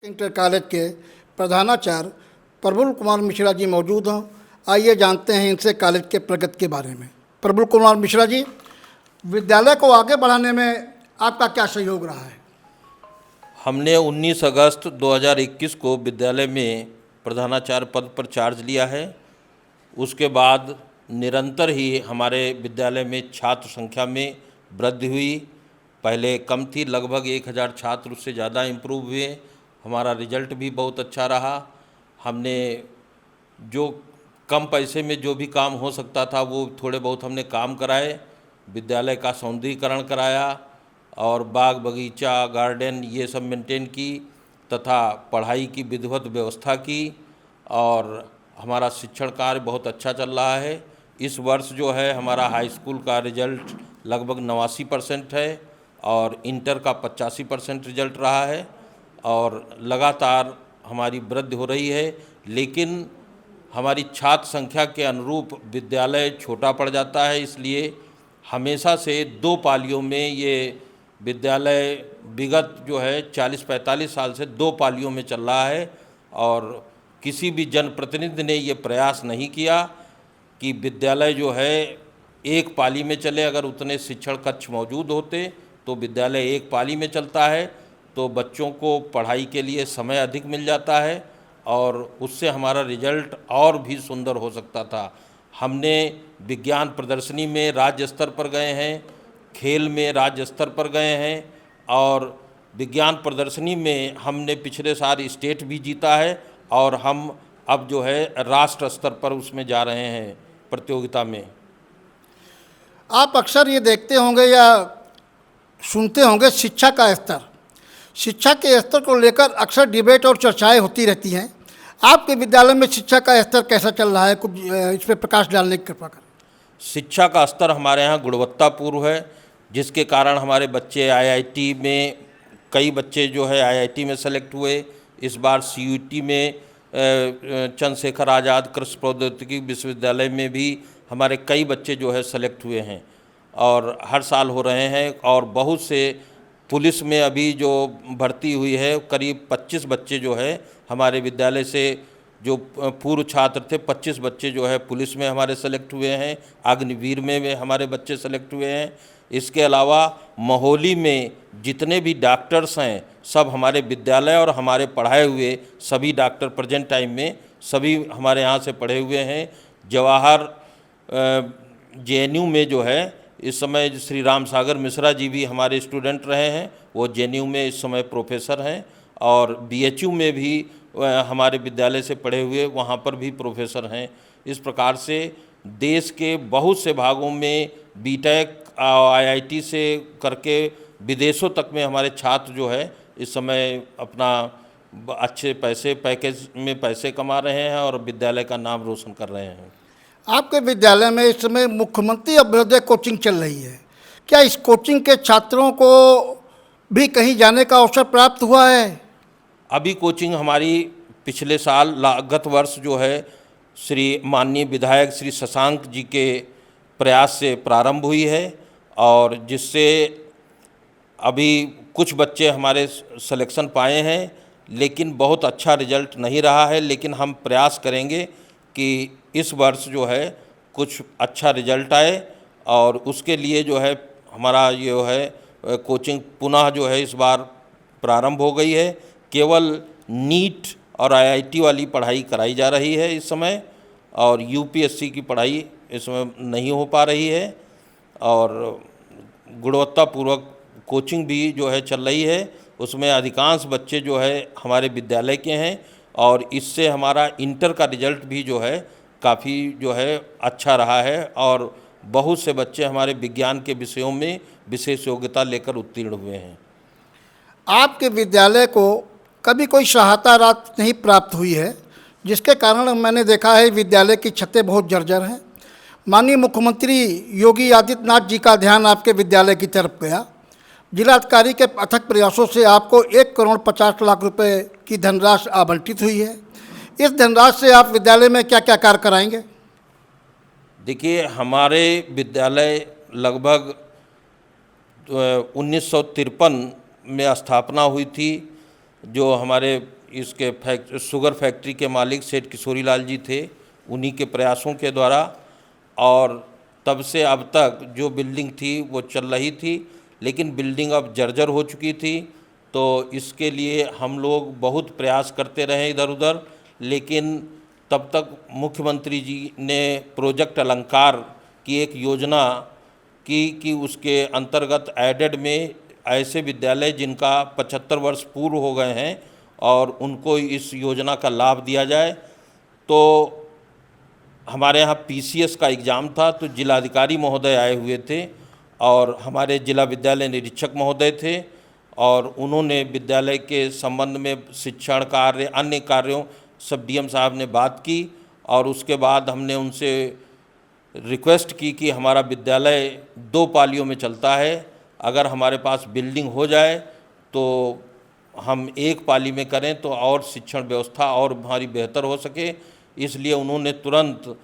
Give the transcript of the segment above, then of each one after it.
Inter college के प्रधानाचार्य प्रफुल्ल कुमार मिश्रा जी मौजूद हों। आइए जानते हैं इनसे कॉलेज के प्रगति के बारे में। प्रफुल्ल कुमार मिश्रा जी, विद्यालय को आगे बढ़ाने में आपका क्या सहयोग रहा है? हमने 19 अगस्त 2021 को विद्यालय में प्रधानाचार्य पद पर चार्ज लिया है। उसके बाद निरंतर ही हमारे विद्यालय में छात्र संख्या में वृद्धि हुई। पहले कम थी, लगभग 1000 छात्र, उससे ज़्यादा इम्प्रूव हुए। हमारा रिजल्ट भी बहुत अच्छा रहा। हमने जो कम पैसे में जो भी काम हो सकता था वो थोड़े बहुत हमने काम कराए। विद्यालय का सौंदर्यीकरण कराया और बाग बगीचा, गार्डन ये सब मेंटेन की तथा पढ़ाई की विधिवत व्यवस्था की और हमारा शिक्षण कार्य बहुत अच्छा चल रहा है। इस वर्ष जो है हमारा हाई स्कूल का रिजल्ट लगभग 89% है और इंटर का 85% रिजल्ट रहा है और लगातार हमारी वृद्धि हो रही है। लेकिन हमारी छात्र संख्या के अनुरूप विद्यालय छोटा पड़ जाता है, इसलिए हमेशा से 2 पालियों में ये विद्यालय विगत जो है 40-45 साल से 2 पालियों में चल रहा है और किसी भी जनप्रतिनिधि ने ये प्रयास नहीं किया कि विद्यालय जो है एक पाली में चले। अगर उतने शिक्षण कक्ष मौजूद होते तो विद्यालय एक पाली में चलता है तो बच्चों को पढ़ाई के लिए समय अधिक मिल जाता है और उससे हमारा रिजल्ट और भी सुंदर हो सकता था। हमने विज्ञान प्रदर्शनी में राज्य स्तर पर गए हैं, खेल में राज्य स्तर पर गए हैं और विज्ञान प्रदर्शनी में हमने पिछले साल स्टेट भी जीता है और हम अब जो है राष्ट्र स्तर पर उसमें जा रहे हैं प्रतियोगिता में। आप अक्सर ये देखते होंगे या सुनते होंगे शिक्षा का स्तर, शिक्षा के स्तर को लेकर अक्सर डिबेट और चर्चाएं होती रहती हैं। आपके विद्यालय में शिक्षा का स्तर कैसा चल रहा है, कुछ इस पर प्रकाश डालने की कृपा करें। शिक्षा का स्तर हमारे यहाँ गुणवत्तापूर्ण है, जिसके कारण हमारे बच्चे आईआईटी में, कई बच्चे जो है आईआईटी में सेलेक्ट हुए। इस बार सीयूईटी में चंद्रशेखर आज़ाद कृषि प्रौद्योगिकी विश्वविद्यालय में भी हमारे कई बच्चे जो है सेलेक्ट हुए हैं और हर साल हो रहे हैं। और बहुत से पुलिस में अभी जो भर्ती हुई है, करीब 25 बच्चे जो है हमारे विद्यालय से, जो पूर्व छात्र थे 25 बच्चे जो है पुलिस में हमारे सेलेक्ट हुए हैं। अग्निवीर में हमारे बच्चे सेलेक्ट हुए हैं। इसके अलावा मोहाली में जितने भी डॉक्टर्स हैं सब हमारे विद्यालय और हमारे पढ़ाए हुए सभी डॉक्टर प्रेजेंट टाइम में सभी हमारे यहाँ से पढ़े हुए हैं। जवाहर जेएनयू में जो है इस समय श्री राम सागर मिश्रा जी भी हमारे स्टूडेंट रहे हैं, वो जेएनयू में इस समय प्रोफेसर हैं और बीएचयू में भी हमारे विद्यालय से पढ़े हुए वहाँ पर भी प्रोफेसर हैं। इस प्रकार से देश के बहुत से भागों में बीटेक आईआईटी से करके विदेशों तक में हमारे छात्र जो है इस समय अपना अच्छे पैकेज में पैसे कमा रहे हैं और विद्यालय का नाम रोशन कर रहे हैं। आपके विद्यालय में इस समय मुख्यमंत्री अभ्युदय कोचिंग चल रही है, क्या इस कोचिंग के छात्रों को भी कहीं जाने का अवसर प्राप्त हुआ है? अभी कोचिंग हमारी पिछले साल गत वर्ष जो है श्री माननीय विधायक श्री शशांक जी के प्रयास से प्रारंभ हुई है और जिससे अभी कुछ बच्चे हमारे सिलेक्शन पाए हैं, लेकिन बहुत अच्छा रिजल्ट नहीं रहा है। लेकिन हम प्रयास करेंगे कि इस वर्ष जो है कुछ अच्छा रिजल्ट आए और उसके लिए जो है हमारा जो है कोचिंग पुनः जो है इस बार प्रारंभ हो गई है। केवल नीट और आईआईटी वाली पढ़ाई कराई जा रही है इस समय और यूपीएससी की पढ़ाई इस समय नहीं हो पा रही है और गुणवत्तापूर्वक कोचिंग भी जो है चल रही है। उसमें अधिकांश बच्चे जो है हमारे विद्यालय के हैं और इससे हमारा इंटर का रिजल्ट भी जो है काफ़ी जो है अच्छा रहा है और बहुत से बच्चे हमारे विज्ञान के विषयों में विशेष योग्यता लेकर उत्तीर्ण हुए हैं। आपके विद्यालय को कभी कोई सहायता राशि नहीं प्राप्त हुई है, जिसके कारण मैंने देखा है विद्यालय की छतें बहुत जर्जर हैं। माननीय मुख्यमंत्री योगी आदित्यनाथ जी का ध्यान आपके विद्यालय की तरफ गया। जिलाधिकारी के अथक प्रयासों से आपको 1,50,00,000 रुपए की धनराशि आवंटित हुई है। इस धनराशि से आप विद्यालय में क्या क्या कार्य कराएंगे? देखिए, हमारे विद्यालय लगभग 1953 में स्थापना हुई थी जो हमारे इसके शुगर फैक्ट्री के मालिक सेठ किशोरीलाल जी थे, उन्हीं के प्रयासों के द्वारा, और तब से अब तक जो बिल्डिंग थी वो चल रही थी, लेकिन बिल्डिंग अब जर्जर हो चुकी थी। तो इसके लिए हम लोग बहुत प्रयास करते रहे इधर उधर, लेकिन तब तक मुख्यमंत्री जी ने प्रोजेक्ट अलंकार की एक योजना की कि उसके अंतर्गत एडेड में ऐसे विद्यालय जिनका 75 वर्ष पूर्व हो गए हैं और उनको इस योजना का लाभ दिया जाए। तो हमारे यहाँ पीसीएस का एग्ज़ाम था, तो जिलाधिकारी महोदय आए हुए थे और हमारे जिला विद्यालय निरीक्षक महोदय थे, और उन्होंने विद्यालय के संबंध में शिक्षण कार्य, अन्य कार्यों सब डीएम साहब ने बात की, और उसके बाद हमने उनसे रिक्वेस्ट की कि हमारा विद्यालय 2 पालियों में चलता है, अगर हमारे पास बिल्डिंग हो जाए तो हम 1 पाली में करें तो और शिक्षण व्यवस्था और हमारी बेहतर हो सके। इसलिए उन्होंने तुरंत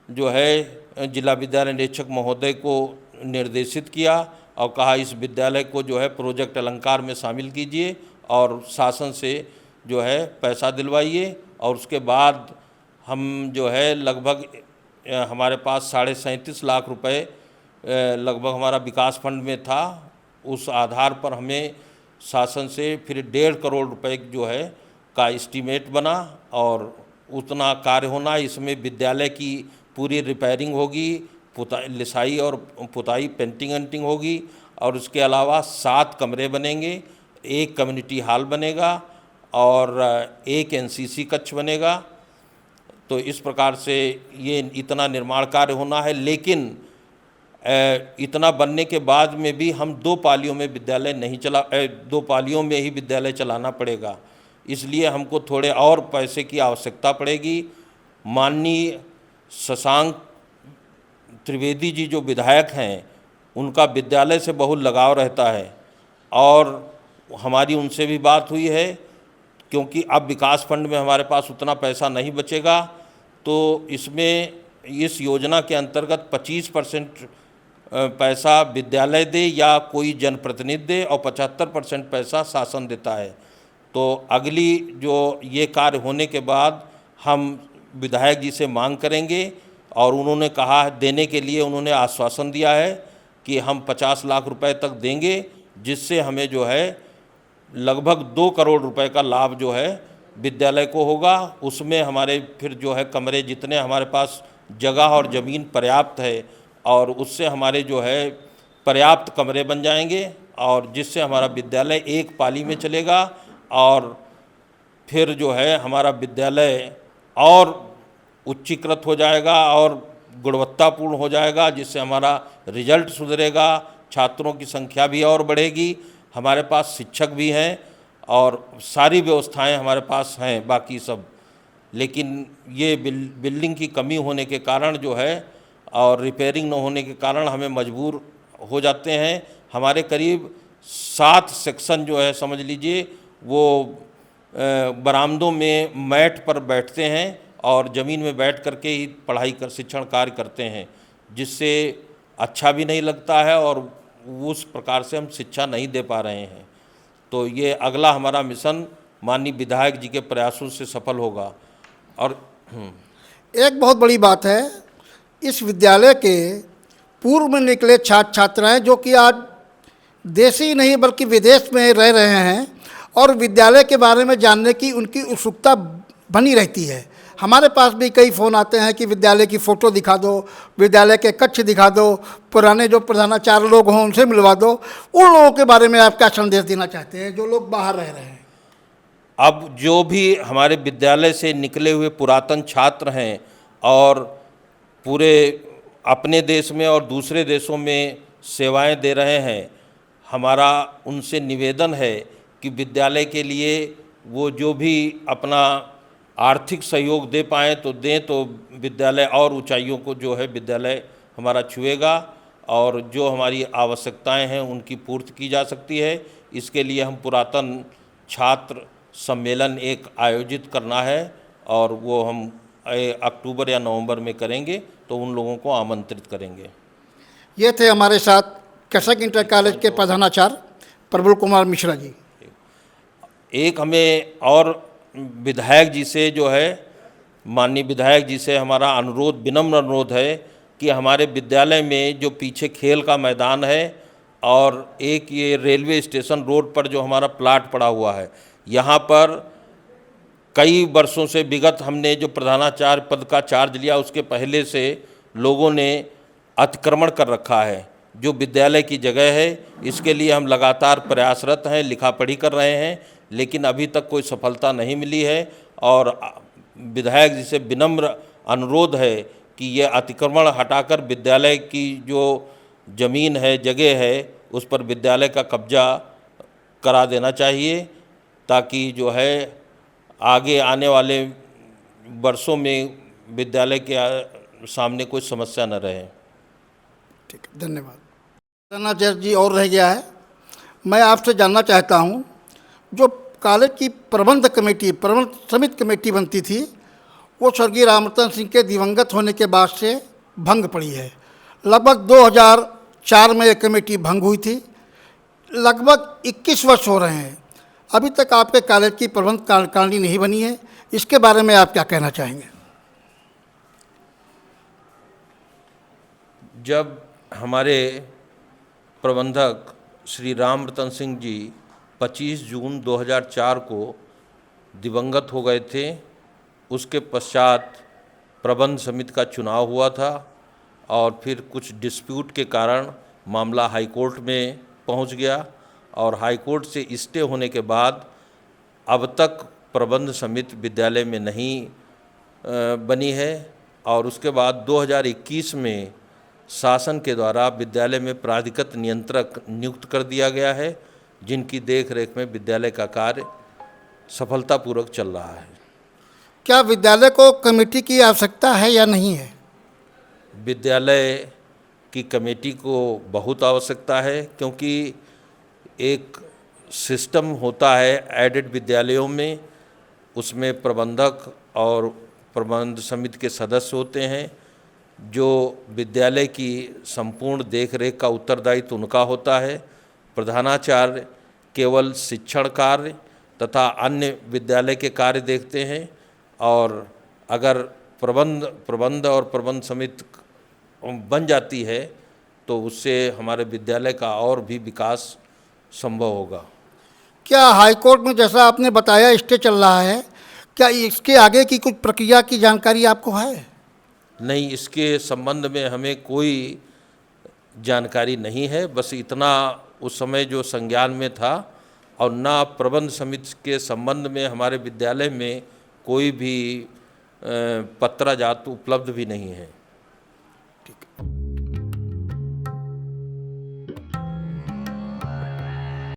जो है जिला विद्यालय निरीक्षक महोदय को निर्देशित किया और कहा इस विद्यालय को जो है प्रोजेक्ट अलंकार में शामिल कीजिए और शासन से जो है पैसा दिलवाइए। और उसके बाद हम जो है लगभग हमारे पास 37.5 लाख रुपए लगभग हमारा विकास फंड में था। उस आधार पर हमें शासन से फिर 1.5 करोड़ रुपए जो है का एस्टीमेट बना, और उतना कार्य होना। इसमें विद्यालय की पूरी रिपेयरिंग होगी, लिसाई और पुताई, पेंटिंग एंटिंग होगी, और उसके अलावा 7 कमरे बनेंगे, 1 कम्युनिटी हॉल बनेगा और 1 एनसीसी कक्ष बनेगा। तो इस प्रकार से ये इतना निर्माण कार्य होना है, लेकिन इतना बनने के बाद में भी हम 2 पालियों में विद्यालय नहीं 2 पालियों में ही विद्यालय चलाना पड़ेगा। इसलिए हमको थोड़े और पैसे की आवश्यकता पड़ेगी। माननीय शशांक त्रिवेदी जी जो विधायक हैं, उनका विद्यालय से बहुत लगाव रहता है, और हमारी उनसे भी बात हुई है, क्योंकि अब विकास फंड में हमारे पास उतना पैसा नहीं बचेगा। तो इसमें इस योजना के अंतर्गत 25% पैसा विद्यालय दे या कोई जनप्रतिनिधि दे, और 75% पैसा शासन देता है। तो अगली जो ये कार्य होने के बाद हम विधायक जी से मांग करेंगे, और उन्होंने कहा देने के लिए उन्होंने आश्वासन दिया है कि हम 50 लाख रुपए तक देंगे, जिससे हमें जो है लगभग 2 करोड़ रुपए का लाभ जो है विद्यालय को होगा। उसमें हमारे फिर जो है कमरे, जितने हमारे पास जगह और ज़मीन पर्याप्त है, और उससे हमारे जो है पर्याप्त कमरे बन जाएंगे, और जिससे हमारा विद्यालय 1 पाली में चलेगा, और फिर जो है हमारा विद्यालय और उच्चीकृत हो जाएगा और गुणवत्तापूर्ण हो जाएगा, जिससे हमारा रिजल्ट सुधरेगा, छात्रों की संख्या भी और बढ़ेगी, हमारे पास शिक्षक भी हैं और सारी व्यवस्थाएं हमारे पास हैं बाकी सब। लेकिन ये बिल्डिंग की कमी होने के कारण जो है और रिपेयरिंग न होने के कारण हमें मजबूर हो जाते हैं। हमारे करीब 7 सेक्शन जो है समझ लीजिए वो बरामदों में मैट पर बैठते हैं और ज़मीन में बैठ करके ही पढ़ाई कर शिक्षण कार्य करते हैं, जिससे अच्छा भी नहीं लगता है और उस प्रकार से हम शिक्षा नहीं दे पा रहे हैं। तो ये अगला हमारा मिशन माननीय विधायक जी के प्रयासों से सफल होगा। और एक बहुत बड़ी बात है, इस विद्यालय के पूर्व में निकले छात्र छात्राएं जो कि आज देश ही नहीं बल्कि विदेश में रह रहे हैं, और विद्यालय के बारे में जानने की उनकी उत्सुकता बनी रहती है। हमारे पास भी कई फ़ोन आते हैं कि विद्यालय की फ़ोटो दिखा दो, विद्यालय के कक्ष दिखा दो, पुराने जो प्रधानाचार्य लोग हों उनसे मिलवा दो। उन लोगों के बारे में आप क्या संदेश देना चाहते हैं जो लोग बाहर रह रहे हैं? अब जो भी हमारे विद्यालय से निकले हुए पुरातन छात्र हैं और पूरे अपने देश में और दूसरे देशों में सेवाएं दे रहे हैं, हमारा उनसे निवेदन है कि विद्यालय के लिए वो जो भी अपना आर्थिक सहयोग दे पाएँ तो दें, तो विद्यालय और ऊंचाइयों को जो है विद्यालय हमारा छुएगा और जो हमारी आवश्यकताएं हैं उनकी पूर्ति की जा सकती है। इसके लिए हम पुरातन छात्र सम्मेलन एक आयोजित करना है और वो हम अक्टूबर या नवंबर में करेंगे, तो उन लोगों को आमंत्रित करेंगे। ये थे हमारे साथ कसक इंटर कॉलेज के प्रधानाचार्य प्रबल कुमार मिश्रा जी। एक हमें और विधायक जी से जो है, माननीय विधायक जी से हमारा अनुरोध, विनम्र अनुरोध है कि हमारे विद्यालय में जो पीछे खेल का मैदान है और एक ये रेलवे स्टेशन रोड पर जो हमारा प्लाट पड़ा हुआ है, यहाँ पर कई वर्षों से विगत हमने जो प्रधानाचार्य पद का चार्ज लिया उसके पहले से लोगों ने अतिक्रमण कर रखा है जो विद्यालय की जगह है। इसके लिए हम लगातार प्रयासरत हैं, लिखा पढ़ी कर रहे हैं, लेकिन अभी तक कोई सफलता नहीं मिली है। और विधायक जी से विनम्र अनुरोध है कि ये अतिक्रमण हटाकर विद्यालय की जो ज़मीन है, जगह है, उस पर विद्यालय का कब्जा करा देना चाहिए, ताकि जो है आगे आने वाले वर्षों में विद्यालय के सामने कोई समस्या न रहे। ठीक है, धन्यवाद। प्रधानाचार्य जी और रह गया है। मैं आपसे जानना चाहता हूँ, जो कॉलेज की प्रबंध समिति कमेटी बनती थी, वो स्वर्गीय रामरतन सिंह के दिवंगत होने के बाद से भंग पड़ी है। लगभग 2004 में ये कमेटी भंग हुई थी। लगभग 21 वर्ष हो रहे हैं, अभी तक आपके कॉलेज की प्रबंध कार्यकारिणी नहीं बनी है। इसके बारे में आप क्या कहना चाहेंगे? जब हमारे प्रबंधक श्री रामरतन सिंह जी 25 जून 2004 को दिवंगत हो गए थे, उसके पश्चात प्रबंध समिति का चुनाव हुआ था और फिर कुछ डिस्प्यूट के कारण मामला हाई कोर्ट में पहुंच गया और हाई कोर्ट से स्टे होने के बाद अब तक प्रबंध समिति विद्यालय में नहीं बनी है। और उसके बाद 2021 में शासन के द्वारा विद्यालय में प्राधिकृत नियंत्रक नियुक्त कर दिया गया है, जिनकी देखरेख में विद्यालय का कार्य सफलतापूर्वक चल रहा है। क्या विद्यालय को कमेटी की आवश्यकता है या नहीं है? विद्यालय की कमेटी को बहुत आवश्यकता है, क्योंकि एक सिस्टम होता है एडेड विद्यालयों में, उसमें प्रबंधक और प्रबंध समिति के सदस्य होते हैं, जो विद्यालय की संपूर्ण देखरेख का उत्तरदायित्व उनका होता है। प्रधानाचार्य केवल शिक्षण कार्य तथा अन्य विद्यालय के कार्य देखते हैं, और अगर प्रबंध और प्रबंध समिति बन जाती है तो उससे हमारे विद्यालय का और भी विकास संभव होगा। क्या हाईकोर्ट में, जैसा आपने बताया, स्टे चल रहा है, क्या इसके आगे की कुछ प्रक्रिया की जानकारी आपको है? नहीं, इसके संबंध में हमें कोई जानकारी नहीं है। बस इतना उस समय जो संज्ञान में था, और ना प्रबंध समिति के संबंध में हमारे विद्यालय में कोई भी पत्राजात उपलब्ध भी नहीं है। ठीक है।